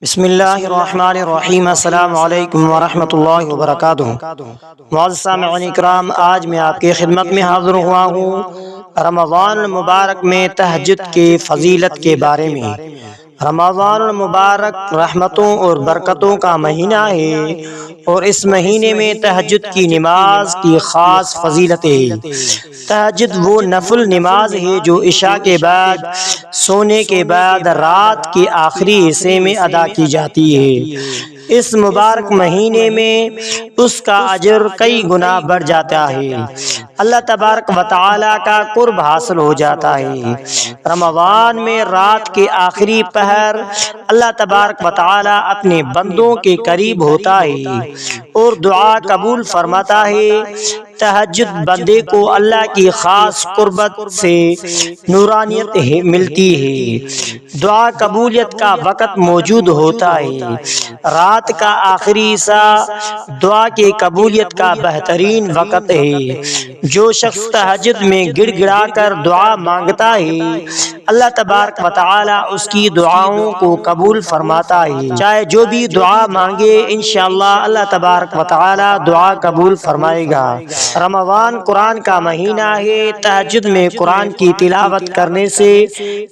بسم اللہ الرحمن الرحیم۔ السلام علیکم ورحمۃ اللہ وبرکاتہ۔ معزز سامعین کرام، آج میں آپ کی خدمت میں حاضر ہوا ہوں رمضان المبارک میں تہجد کے فضیلت کے بارے میں۔ رمضان المبارک رحمتوں اور برکتوں کا مہینہ ہے، اور اس مہینے میں تہجد کی نماز کی خاص فضیلت ہے۔ تہجد وہ نفل نماز ہے جو عشاء کے بعد سونے کے بعد رات کے آخری حصے میں ادا کی جاتی ہے۔ اس مبارک مہینے میں اس کا اجر کئی گنا بڑھ جاتا ہے، اللہ تبارک و تعالی کا قرب حاصل ہو جاتا ہے۔ رمضان میں رات کے آخری پہر اللہ تبارک و تعالی اپنے بندوں کے قریب ہوتا ہے اور دعا قبول فرماتا ہے۔ تہجد بندے کو اللہ کی خاص قربت سے نورانیت ملتی ہے۔ دعا قبولیت کا وقت موجود ہوتا ہے۔ رات کا آخری حصہ دعا کی قبولیت کا بہترین وقت ہے۔ جو شخص تہجد میں گڑ گڑا کر دعا مانگتا ہے، اللہ تبارک و تعالی اس کی دعاؤں کو قبول فرماتا ہے۔ چاہے جو بھی دعا مانگے، انشاءاللہ اللہ تبارک و تعالی دعا قبول فرمائے گا۔ رمضان قرآن کا مہینہ ہے۔ تہجد میں قرآن کی تلاوت کرنے سے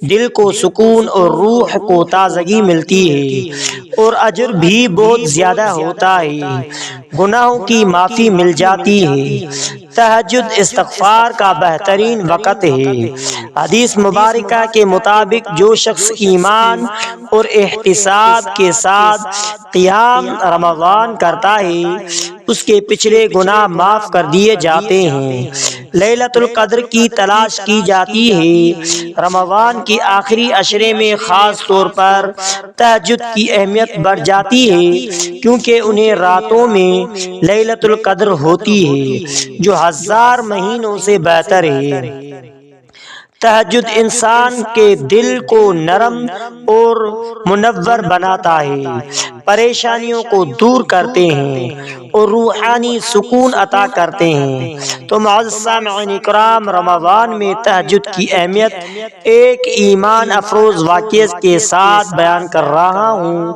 دل کو سکون اور روح کو تازگی ملتی ہے، اور اجر بھی بہت زیادہ ہوتا ہے، گناہوں کی معافی مل جاتی ہے۔ تہجد استغفار کا بہترین وقت ہے۔ حدیث مبارکہ کے مطابق جو شخص ایمان اور احتساب کے ساتھ قیام رمضان کرتا ہے، اس کے پچھلے گناہ معاف کر دیے جاتے ہیں۔ لیلۃ القدر کی تلاش کی جاتی ہے۔ رمضان کی آخری عشرے میں خاص طور پر تہجد کی اہمیت بڑھ جاتی ہے، کیونکہ انہیں راتوں میں لیلۃ القدر ہوتی ہے، جو 1000 مہینوں سے بہتر ہے۔ تہجد انسان کے دل کو نرم اور منور بناتا ہے، پریشانیوں کو دور کرتے ہیں اور روحانی سکون عطا کرتے ہیں۔ تو معزز سامعین کرام، رمضان میں تہجد کی اہمیت ایک ایمان افروز واقعے کے ساتھ بیان کر رہا ہوں۔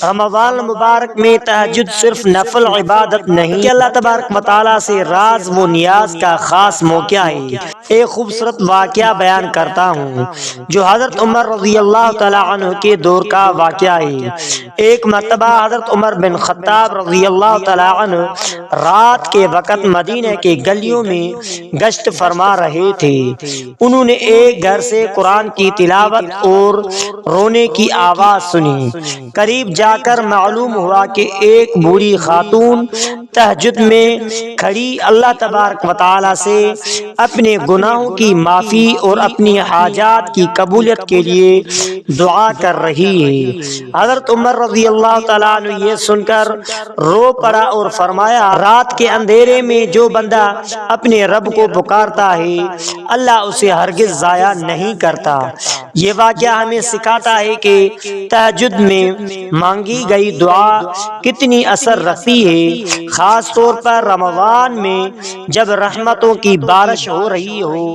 رمضان المبارک میں تہجد صرف نفل عبادت نہیں، کہ اللہ تبارک و تعالی سے راز و نیاز کا خاص موقع ہے۔ ایک خوبصورت واقعہ بیان کرتا ہوں جو حضرت عمر رضی اللہ تعالی عنہ کے دور کا واقعہ ہے۔ ایک مرتبہ حضرت عمر بن خطاب رضی اللہ تعالی عنہ رات کے وقت مدینہ کے گلیوں میں گشت فرما رہے تھے۔ انہوں نے ایک گھر سے قرآن کی تلاوت اور رونے کی آواز سنی۔ قریب جا کر معلوم ہوا کہ ایک بوڑھی خاتون تہجد میں کھڑی اللہ تبارک و تعالی سے اپنے گناہوں کی معافی اور اپنی حاجات کی قبولیت کے لیے دعا کر رہی ہے۔ حضرت عمر رضی اللہ تعالیٰ عنہ یہ سن کر رو پڑا اور فرمایا، رات کے اندھیرے میں جو بندہ اپنے رب کو پکارتا ہے، اللہ اسے ہرگز ضائع نہیں کرتا۔ یہ واقعہ ہمیں سکھاتا ہے کہ تہجد میں مانگی گئی دعا کتنی اثر رکھتی ہے، خاص طور پر رمضان میں جب رحمتوں کی بارش ہو رہی ہو۔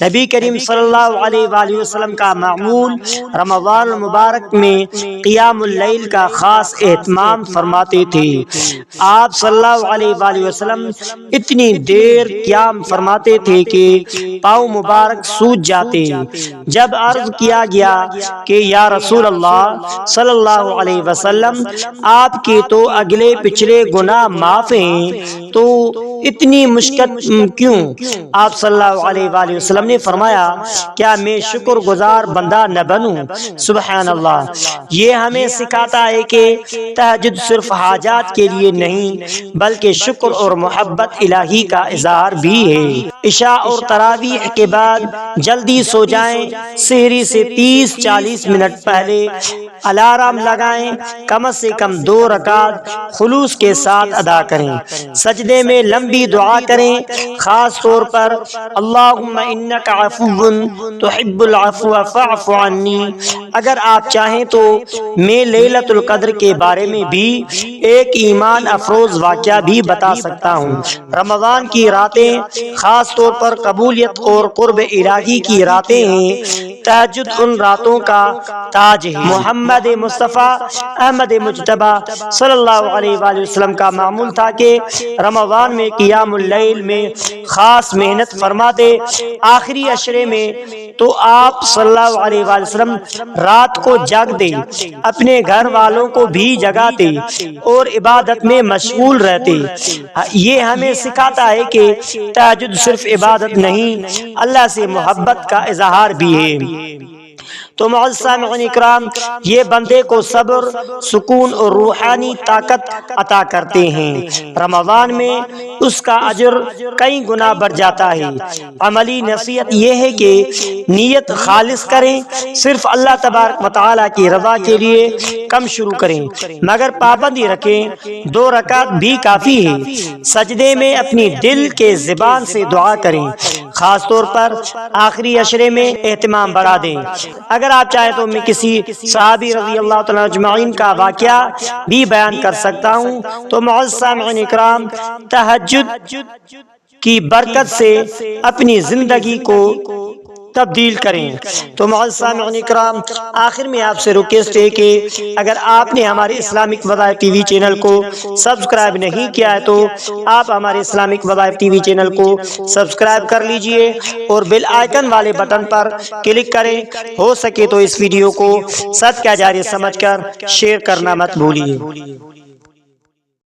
نبی کریم صلی اللہ علیہ وآلہ وسلم کا معمول رمضان المبارک میں قیام اللیل کا خاص اہتمام فرماتے تھے۔ آپ صلی اللہ علیہ وآلہ وسلم اتنی دیر قیام فرماتے تھے کہ پاؤں مبارک سوج جاتے۔ جب عرض کیا گیا کہ یا رسول اللہ صلی اللہ علیہ وسلم، آپ کے تو اگلے پچھلے گناہ معاف ہیں، تو اتنی مشقت کیوں؟ آپ صلی اللہ علیہ وآلہ وسلم نے فرمایا، کیا میں شکر گزار بندہ نہ بنوں؟ سبحان اللہ۔ یہ ہمیں سکھاتا ہے کہ تہجد صرف حاجات کے لیے نہیں، بلکہ شکر اور محبت الہی کا اظہار بھی ہے۔ عشاء اور تراویح کے بعد جلدی سو جائیں، سحری سے 30-40 منٹ پہلے الارم لگائیں، کم سے کم 2 رکعت خلوص کے ساتھ ادا کریں۔ سجدے میں لمبی دعا کریں، خاص طور پر اللہم انک عفو تحب العفو فاعف عنی۔ اگر آپ چاہیں تو میں لیلۃ القدر کے بارے میں بھی ایک ایمان افروز واقعہ بھی بتا سکتا ہوں۔ رمضان کی راتیں خاص طور پر قبولیت اور قرب الہی کی راتیں ہیں۔ تہجد ان راتوں کا تاج ہے۔ محمد محمد مصطفیٰ احمد مجتبی صلی اللہ علیہ وآلہ وسلم کا معمول تھا کہ رمضان میں قیام اللیل میں خاص محنت فرماتے۔ آخری عشرے میں تو آپ صلی اللہ علیہ وآلہ وسلم رات کو جاگتے، اپنے گھر والوں کو بھی جگاتے اور عبادت میں مشغول رہتے۔ یہ ہمیں سکھاتا ہے کہ تہجد صرف عبادت نہیں، اللہ سے محبت کا اظہار بھی ہے۔ تو معزز سامعین اکرام، یہ بندے کو صبر، سکون اور روحانی طاقت عطا کرتے ہیں۔ رمضان میں اس کا اجر کئی گنا بڑھ جاتا ہے۔ عملی نصیحت یہ ہے کہ نیت خالص کریں، صرف اللہ تبارک و تعالیٰ کی رضا کے لیے کم شروع کریں، مگر پابندی رکھیں، 2 رکعت بھی کافی ہے۔ سجدے میں اپنی دل کے زبان سے دعا کریں، خاص طور پر آخری عشرے میں اہتمام بڑھا دیں۔ اگر آپ چاہیں تو میں کسی صحابی رضی اللہ تعالیٰ اجمعین کا واقعہ بھی بیان کر سکتا ہوں۔ تو معزز سامعین اکرام، تہجد کی برکت سے اپنی زندگی کو تبدیل کریں۔ تو معزز سامعین اکرام، آخر میں آپ سے ریکویسٹ ہے کہ اگر آپ نے ہمارے اسلامک وظائف ٹی وی چینل کو سبسکرائب نہیں کیا ہے تو آپ ہمارے اسلامک وظائف ٹی وی چینل کو سبسکرائب کر لیجئے اور بیل آئیکن والے بٹن پر کلک کریں۔ ہو سکے تو اس ویڈیو کو صدقہ جاریہ سمجھ کر شیئر کرنا مت بھولیے۔